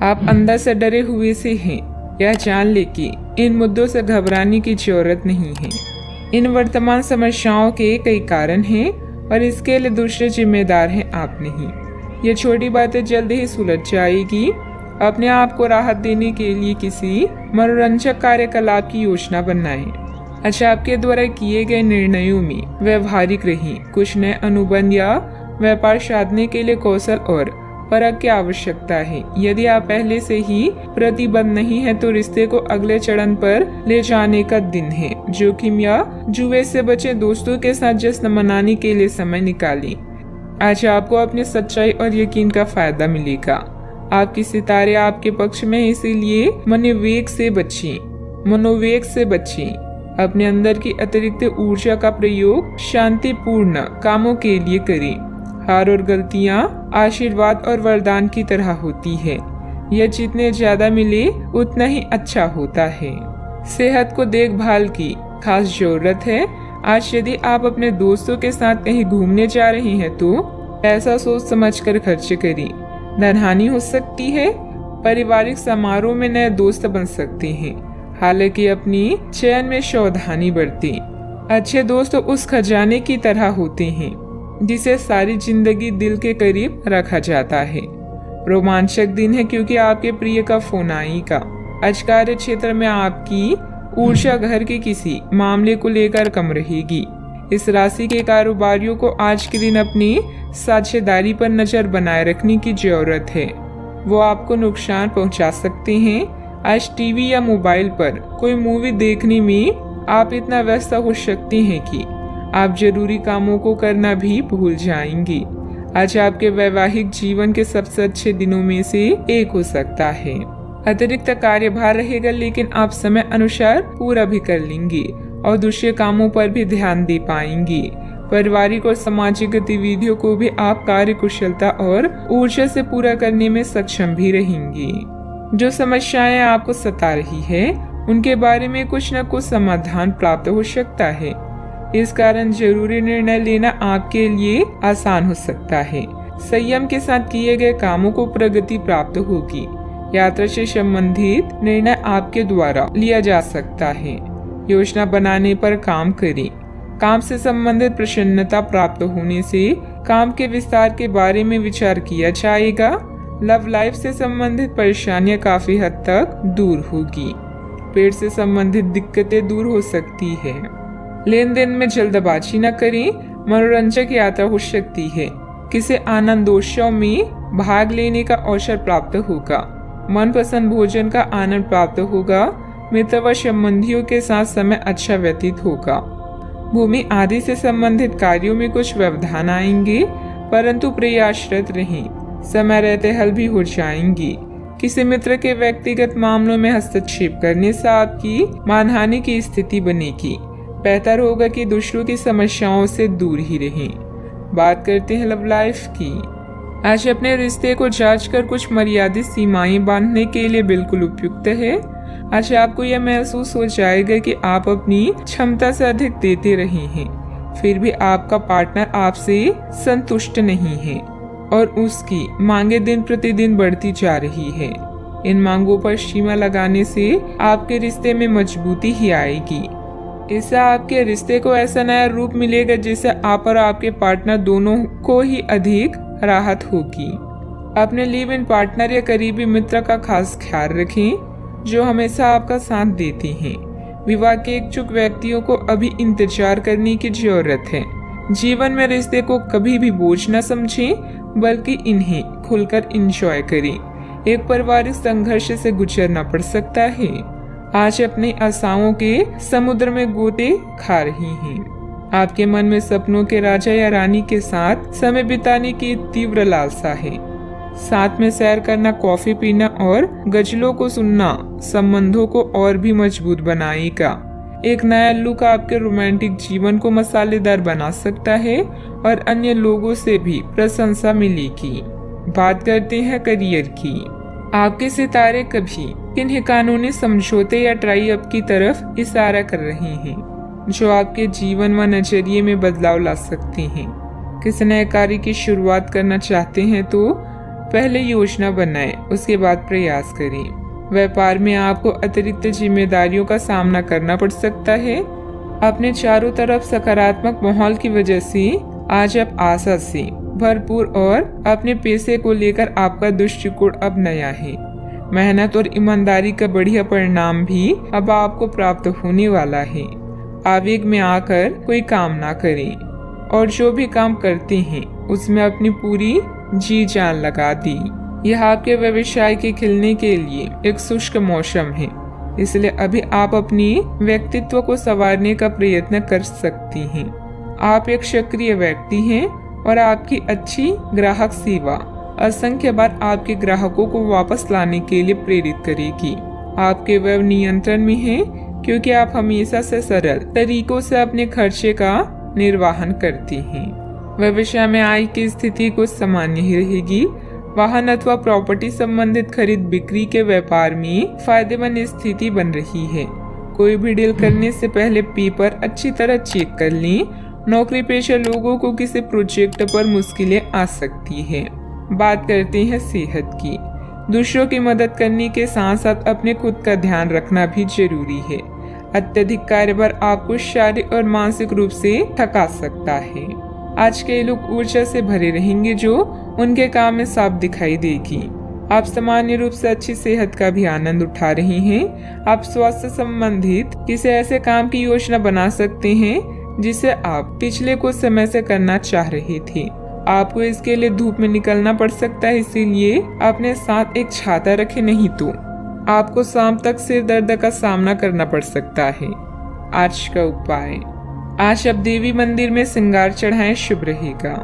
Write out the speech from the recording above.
आप अंदर से डरे हुए से हैं। यह जान ले कि इन मुद्दों से घबराने की जरूरत नहीं है। इन वर्तमान समस्याओं के कई कारण हैं और इसके लिए दूसरे जिम्मेदार हैं, आप नहीं। ये छोटी बातें जल्द ही सुलझ जाएगी। अपने आप को राहत देने के लिए किसी मनोरंजक कार्यकलाप की योजना बनाएं। अच्छा, आपके द्वारा किए गए निर्णयों में व्यवहारिक रहें। कुछ नए अनुबंध या व्यापार साधने के लिए कौशल और परख की आवश्यकता है। यदि आप पहले से ही प्रतिबद्ध नहीं है तो रिश्ते को अगले चरण पर ले जाने का दिन है। जोखिम या जुए से बचे, दोस्तों के साथ जश्न मनाने के लिए समय निकालें। आज आपको अपनी सच्चाई और यकीन का फायदा मिलेगा। आपके सितारे आपके पक्ष में, इसीलिए मनोवेग से बचें। अपने अंदर की अतिरिक्त ऊर्जा का प्रयोग शांतिपूर्ण कामों के लिए करें। हार और गलतियां आशीर्वाद और वरदान की तरह होती है। यह जितने ज्यादा मिले उतना ही अच्छा होता है। सेहत को देखभाल की खास जरूरत है। आज यदि आप अपने दोस्तों के साथ कहीं घूमने जा रहे हैं तो पैसा सोच समझकर खर्च करें। धनहानि हो सकती है। पारिवारिक समारोह में नए दोस्त बन सकते हैं, हालांकि अपनी चयन में सावधानी बरतें। अच्छे दोस्त उस खजाने की तरह होते हैं जिसे सारी जिंदगी दिल के करीब रखा जाता है। रोमांचक दिन है क्योंकि आपके प्रिय का फोन आएगा। आज कार्य क्षेत्र में आपकी ऊर्जा घर के किसी मामले को लेकर कम रहेगी। इस राशि के कारोबारियों को आज के दिन अपनी साझेदारी पर नजर बनाए रखने की जरूरत है। वो आपको नुकसान पहुंचा सकते हैं। आज टीवी या मोबाइल पर कोई मूवी देखने में आप इतना व्यस्त हो सकते हैं कि आप जरूरी कामों को करना भी भूल जाएंगे। आज आपके वैवाहिक जीवन के सबसे अच्छे दिनों में से एक हो सकता है। अतिरिक्त कार्यभार रहेगा, लेकिन आप समय अनुसार पूरा भी कर लेंगे और दूसरे कामों पर भी ध्यान दे पाएंगे। पारिवारिक और सामाजिक गतिविधियों को भी आप कार्य कुशलता और ऊर्जा से पूरा करने में सक्षम भी रहेंगे। जो समस्याएं आपको सता रही है उनके बारे में कुछ न कुछ समाधान प्राप्त हो सकता है। इस कारण जरूरी निर्णय लेना आपके लिए आसान हो सकता है। संयम के साथ किए गए कामों को प्रगति प्राप्त होगी। यात्रा से संबंधित निर्णय आपके द्वारा लिया जा सकता है। योजना बनाने पर काम करें। काम से संबंधित प्रसन्नता प्राप्त होने से काम के विस्तार के बारे में विचार किया जाएगा। लव लाइफ से संबंधित परेशानियां काफी हद तक दूर होगी। पेट से संबंधित दिक्कतें दूर हो सकती है। लेन देन में जल्दबाजी न करें। मनोरंजक यात्रा हो सकती है। किसी आनंदोत्सव में भाग लेने का अवसर प्राप्त होगा। मनपसंद भोजन का आनंद प्राप्त होगा। मित्र व संबंधियों के साथ समय अच्छा व्यतीत होगा। भूमि आदि से संबंधित कार्यों में कुछ व्यवधान आएंगे, परंतु प्रयासरत रहें। समय रहते हल भी हो जाएंगी। किसी मित्र के व्यक्तिगत मामलों में हस्तक्षेप करने से आपकी मानहानि की स्थिति बनेगी। बेहतर होगा कि दूसरों की समस्याओं से दूर ही रहें। बात करते हैं लव लाइफ की। आज अपने रिश्ते को जांचकर कुछ मर्यादित सीमाएं बांधने के लिए बिल्कुल उपयुक्त है। आज आपको यह महसूस हो जाएगा कि आप अपनी क्षमता से अधिक देते रहे हैं, फिर भी आपका पार्टनर आपसे संतुष्ट नहीं है और उसकी मांगे दिन प्रतिदिन बढ़ती जा रही है। इन मांगों पर सीमा लगाने से आपके रिश्ते में मजबूती ही आएगी। इससे आपके रिश्ते को ऐसा नया रूप मिलेगा जिससे आप और आपके पार्टनर दोनों को ही अधिक राहत होगी। अपने लिव इन पार्टनर या करीबी मित्र का खास ख्याल रखें जो हमेशा आपका साथ देते हैं। विवाह के इच्छुक व्यक्तियों को अभी इंतजार करने की जरूरत है। जीवन में रिश्ते को कभी भी बोझ न समझें, बल्कि इन्हें खुलकर एंजॉय करें। एक पारिवारिक संघर्ष से गुजरना पड़ सकता है। आज अपनी आशाओं के समुद्र में गोते खा रही हैं। आपके मन में सपनों के राजा या रानी के साथ समय बिताने की तीव्र लालसा है। साथ में सैर करना, कॉफी पीना और गजलों को सुनना संबंधों को और भी मजबूत बनाएगा। एक नया लुक आपके रोमांटिक जीवन को मसालेदार बना सकता है और अन्य लोगों से भी प्रशंसा मिलेगी। बात करते हैं करियर की। आपके सितारे कभी किन्हीं कानूनी समझौते या ट्राई अप की तरफ इशारा कर रहे हैं जो आपके जीवन व नजरिए में बदलाव ला सकते हैं। किसी नए कार्य की शुरुआत करना चाहते हैं तो पहले योजना बनाएं, उसके बाद प्रयास करें। व्यापार में आपको अतिरिक्त जिम्मेदारियों का सामना करना पड़ सकता है। अपने चारों तरफ सकारात्मक माहौल की वजह से आज आप आशा से भरपूर और अपने पैसे को लेकर आपका दृष्टिकोण अब नया है। मेहनत और ईमानदारी का बढ़िया परिणाम भी अब आपको प्राप्त होने वाला है। आवेग में आकर कोई काम ना करें और जो भी काम करते हैं उसमें अपनी पूरी जी जान लगा दी। यह आपके व्यवसाय के खिलने के लिए एक शुष्क मौसम है, इसलिए अभी आप अपनी व्यक्तित्व को संवारने का प्रयत्न कर सकती हैं। आप एक सक्रिय व्यक्ति हैं और आपकी अच्छी ग्राहक सेवा असंख्य बार आपके ग्राहकों को वापस लाने के लिए प्रेरित करेगी। आपके व्यय नियंत्रण में है क्योंकि आप हमेशा से सरल तरीकों से अपने खर्चे का निर्वहन करती हैं। व्यवसाय में आय की स्थिति कुछ सामान्य ही रहेगी। वाहन अथवा प्रॉपर्टी संबंधित खरीद बिक्री के व्यापार में फायदेमंद स्थिति बन रही है। कोई भी डील करने से पहले पेपर अच्छी तरह चेक कर लें। नौकरी पेशा लोगों को किसी प्रोजेक्ट पर मुश्किलें आ सकती है। बात करते हैं सेहत की। दूसरों की मदद करने के साथ साथ अपने खुद का ध्यान रखना भी जरूरी है। अत्यधिक कार्यभार आपको शारीरिक और मानसिक रूप से थका सकता है। आज के लोग ऊर्जा से भरे रहेंगे जो उनके काम में साफ दिखाई देगी। आप सामान्य रूप से अच्छी सेहत का भी आनंद उठा रहे हैं। आप स्वास्थ्य संबंधित किसी ऐसे काम की योजना बना सकते हैं जिसे आप पिछले कुछ समय से करना चाह रहे थे। आपको इसके लिए धूप में निकलना पड़ सकता है, इसीलिए अपने साथ एक छाता रखें, नहीं तो आपको शाम तक सिर दर्द का सामना करना पड़ सकता है। आज का उपाय, आज आप देवी मंदिर में श्रृंगार चढ़ाएं, शुभ रहेगा।